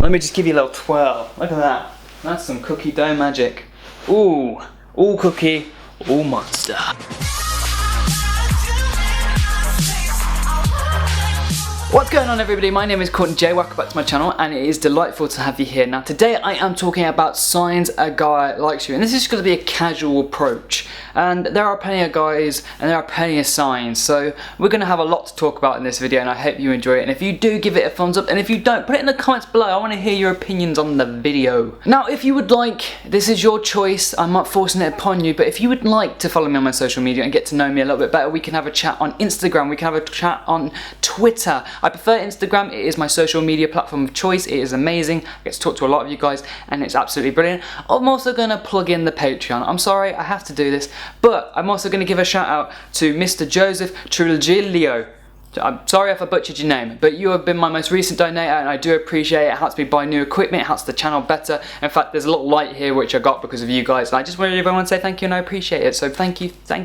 Let me just give you a little twirl. Look at that. That's some cookie dough magic. Ooh, all cookie, all monster. What's going on, everybody? My name is Courtney-Jai, welcome back to my channel, and it is delightful to have you here. Now today I am talking about signs a guy likes you, and this is going to be a casual approach, and there are plenty of guys and there are plenty of signs, so we're going to have a lot to talk about in this video, and I hope you enjoy it. And if you do, give it a thumbs up, and if you don't, put it in the comments below. I want to hear your opinions on the video. Now if you would like, this is your choice, I'm not forcing it upon you, but if you would like to follow me on my social media and get to know me a little bit better, we can have a chat on Instagram, we can have a chat on Twitter. I prefer Instagram, it is my social media platform of choice, it is amazing, I get to talk to a lot of you guys and it's absolutely brilliant. I'm also going to plug in the Patreon. I'm sorry, I have to do this, but I'm also going to give a shout out to Mr. Joseph Trujillo. I'm sorry if I butchered your name, but you have been my most recent donator and I do appreciate it. It helps me buy new equipment, it helps the channel better. In fact, there's a little light here which I got because of you guys, and I just wanted everyone to say thank you and I appreciate it. So thank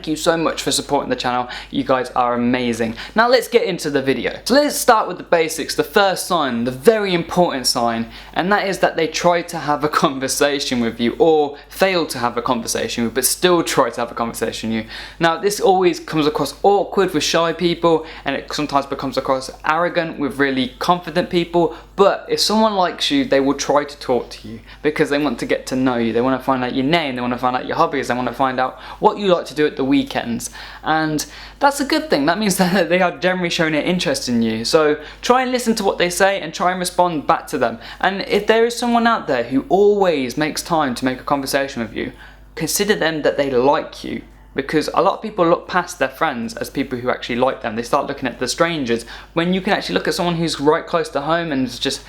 you so much for supporting the channel. You guys are amazing. Now let's get into the video. So let's start with the basics. The first sign, the very important sign, and that is that they try to have a conversation with you or fail to have a conversation with you, but still try to have a conversation with you. Now this always comes across awkward with shy people, and it sometimes becomes across arrogant with really confident people, but if someone likes you, they will try to talk to you because they want to get to know you. They want to find out your name, they want to find out your hobbies, they want to find out what you like to do at the weekends, and that's a good thing. That means that they are generally showing an interest in you. So try and listen to what they say and try and respond back to them. And if there is someone out there who always makes time to make a conversation with you, consider them that they like you. Because a lot of people look past their friends as people who actually like them. They start looking at the strangers when you can actually look at someone who's right close to home and is just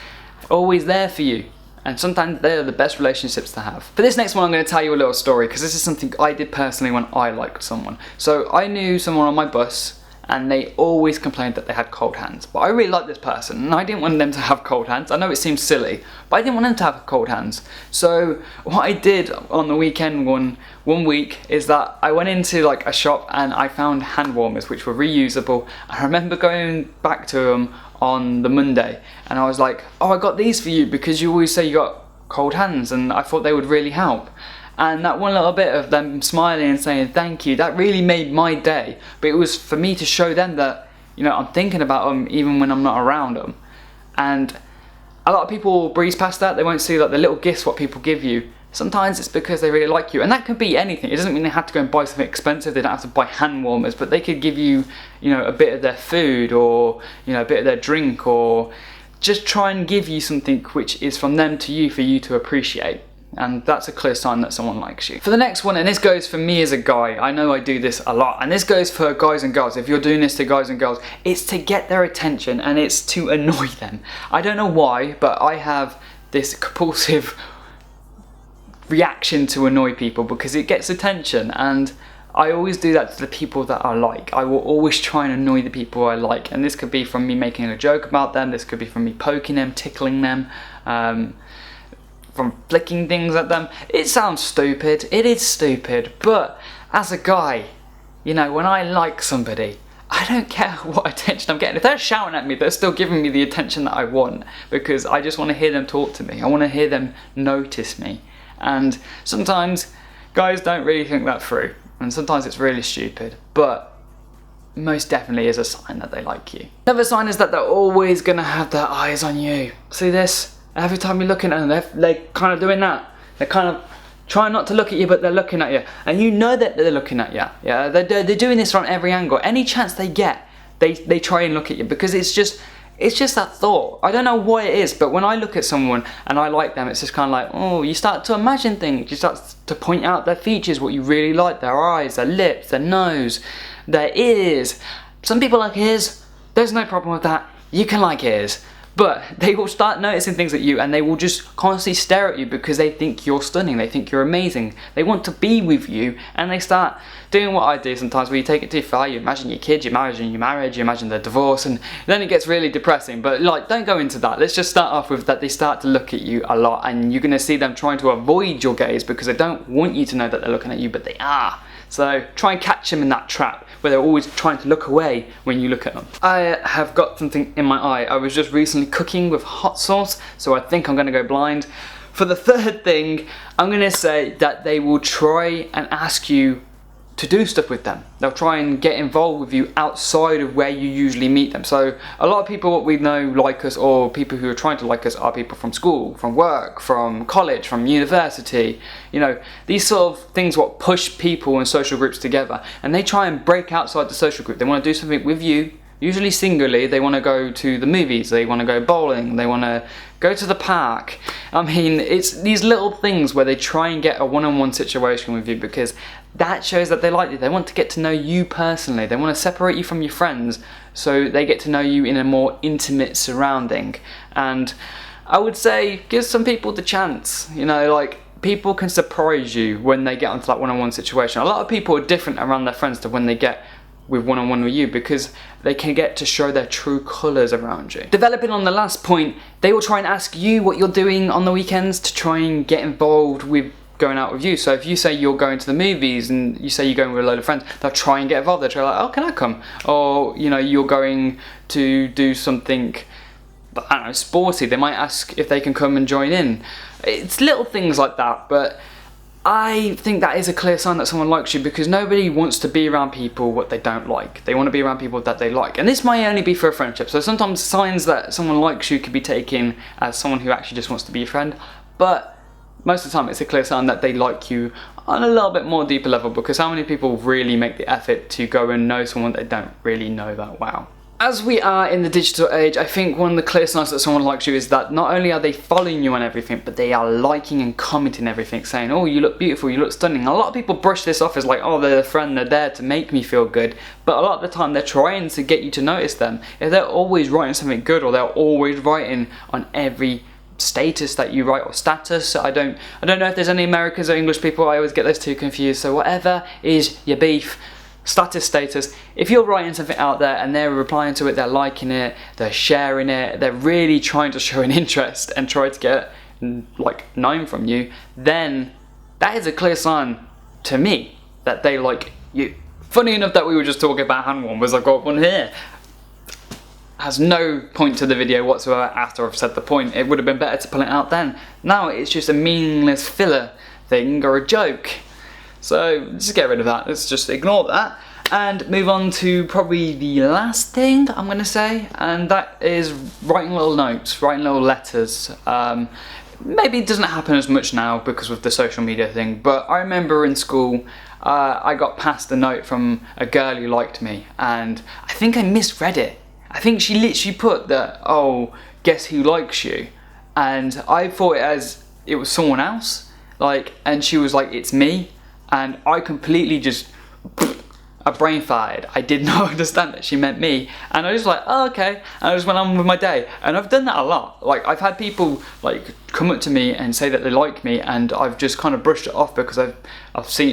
always there for you. And sometimes they're the best relationships to have. For this next one, I'm going to tell you a little story because this is something I did personally when I liked someone. So I knew someone on my bus and they always complained that they had cold hands. But I really liked this person and I didn't want them to have cold hands. I know it seems silly, but I didn't want them to have cold hands. So what I did on the weekend one week is that I went into like a shop and I found hand warmers which were reusable. I remember going back to them on the Monday and I was like, oh, I got these for you because you always say you got cold hands, and I thought they would really help. And that one little bit of them smiling and saying thank you, that really made my day. But it was for me to show them that, you know, I'm thinking about them even when I'm not around them. And a lot of people will breeze past that. They won't see like the little gifts what people give you. Sometimes it's because they really like you, and that could be anything. It doesn't mean they have to go and buy something expensive. They don't have to buy hand warmers, but they could give you, you know, a bit of their food or, you know, a bit of their drink, or just try and give you something which is from them to you for you to appreciate. And that's a clear sign that someone likes you. For the next one, and this goes for me as a guy, I know I do this a lot, and this goes for guys and girls. If you're doing this to guys and girls, it's to get their attention and it's to annoy them. I don't know why, but I have this compulsive reaction to annoy people because it gets attention, and I always do that to the people that I like. I will always try and annoy the people I like, and this could be from me making a joke about them, this could be from me poking them, tickling them, from flicking things at them. It sounds stupid, it is stupid, but as a guy, you know, when I like somebody, I don't care what attention I'm getting. If they're shouting at me, they're still giving me the attention that I want, because I just want to hear them talk to me. I want to hear them notice me. And sometimes guys don't really think that through, and sometimes it's really stupid, but most definitely is a sign that they like you. Another sign is that they're always going to have their eyes on you. See this? Every time you're looking at them, they're kind of doing that. They're kind of trying not to look at you, but they're looking at you. And you know that they're looking at you. Yeah, they're doing this from every angle. Any chance they get, they try and look at you, because it's just that thought. I don't know what it is, but when I look at someone and I like them, it's just kind of like, oh, you start to imagine things. You start to point out their features, what you really like, their eyes, their lips, their nose, their ears. Some people like ears. There's no problem with that. You can like ears. But they will start noticing things at you, and they will just constantly stare at you because they think you're stunning, they think you're amazing. They want to be with you, and they start doing what I do sometimes, where you take it too far. You imagine your kids, you imagine your marriage, you imagine the divorce, and then it gets really depressing. But like, don't go into that. Let's just start off with that they start to look at you a lot, and you're going to see them trying to avoid your gaze because they don't want you to know that they're looking at you, but they are. So try and catch them in that trap where they're always trying to look away when you look at them. I have got something in my eye. I was just recently cooking with hot sauce, so I think I'm gonna go blind. For the third thing, I'm gonna say that they will try and ask you to do stuff with them. They'll try and get involved with you outside of where you usually meet them. So a lot of people what we know like us, or people who are trying to like us, are people from school, from work, from college, from university. You know, these sort of things what push people and social groups together, and they try and break outside the social group. They want to do something with you, usually singly. They want to go to the movies, they want to go bowling, they want to go to the park. I mean, it's these little things where they try and get a one-on-one situation with you, because that shows that they like you. They want to get to know you personally. They want to separate you from your friends so they get to know you in a more intimate surrounding. And I would say give some people the chance. You know, like, people can surprise you when they get onto that one-on-one situation. A lot of people are different around their friends to when they get with one-on-one with you, because they can get to show their true colours around you. Developing on the last point, they will try and ask you what you're doing on the weekends to try and get involved with going out with you. So if you say you're going to the movies and you say you're going with a load of friends, they'll try and get involved. They'll try like, oh, can I come? Or, you know, you're going to do something, I don't know, sporty. They might ask if they can come and join in. It's little things like that, but I think that is a clear sign that someone likes you, because nobody wants to be around people what they don't like. They want to be around people that they like. And this might only be for a friendship. So sometimes signs that someone likes you could be taken as someone who actually just wants to be a friend. But most of the time it's a clear sign that they like you on a little bit more deeper level, because how many people really make the effort to go and know someone they don't really know that well? As we are in the digital age, I think one of the clear signs that someone likes you is that not only are they following you on everything, but they are liking and commenting everything, saying, oh, you look beautiful, you look stunning. A lot of people brush this off as like, oh, they're a friend, they're there to make me feel good. But a lot of the time they're trying to get you to notice them. If they're always writing something good, or they're always writing on every status that you write, or status, I don't know if there's any Americans or English people, I always get those two confused. So whatever is your beef, status, if you're writing something out there and they're replying to it, they're liking it, they're sharing it, they're really trying to show an interest and try to get like known from you, then that is a clear sign to me that they like you. Funny enough that we were just talking about hand warmers, I've got one here. Has no point to the video whatsoever after I've said the point. It would have been better to pull it out then. Now it's just a meaningless filler thing or a joke. So just get rid of that. Let's just ignore that and move on to probably the last thing I'm going to say, and that is writing little notes, writing little letters. Maybe it doesn't happen as much now because of the social media thing, but I remember in school I got passed a note from a girl who liked me, and I think I misread it. I think she literally put that, oh, guess who likes you? And I thought it was someone else, like, and she was like, it's me. And I completely just, a brain farted. I did not understand that she meant me. And I was like, oh, okay. And I just went on with my day. And I've done that a lot. Like, I've had people like come up to me and say that they like me, and I've just kind of brushed it off because I've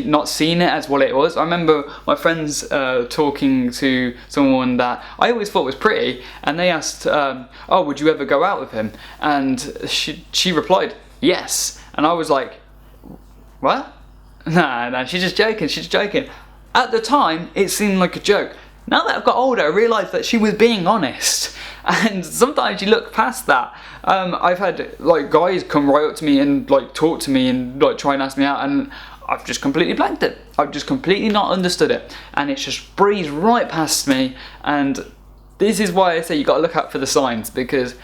not seen it as what it was. I remember my friends talking to someone that I always thought was pretty, and they asked, oh, would you ever go out with him? And she replied, yes. And I was like, what? Nah, she's just joking. At the time, it seemed like a joke. Now that I've got older, I realised that she was being honest. And sometimes you look past that. I've had like guys come right up to me and like talk to me and like try and ask me out, and I've just completely blanked it. I've just completely not understood it, and it's just breezed right past me. And this is why I say you got to look out for the signs, because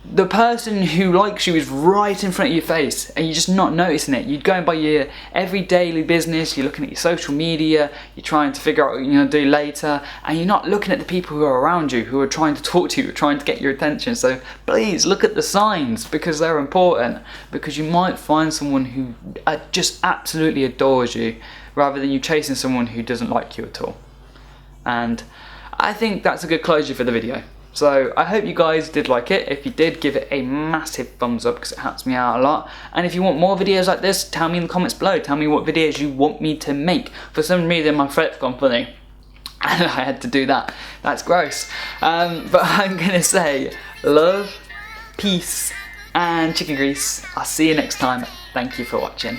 the person who likes you is right in front of your face and you're just not noticing it. You're going by your every daily business, you're looking at your social media, you're trying to figure out what you're going to do later, and you're not looking at the people who are around you, who are trying to talk to you, trying to get your attention. So please look at the signs, because they're important, because you might find someone who just absolutely adores you, rather than you chasing someone who doesn't like you at all. And I think that's a good closure for the video. So I hope you guys did like it. If you did, give it a massive thumbs up, because it helps me out a lot. And if you want more videos like this, tell me in the comments below. Tell me what videos you want me to make. For some reason my throat's gone funny and I had to do that. That's gross. But I'm gonna say love, peace and chicken grease. I'll see you next time. Thank you for watching.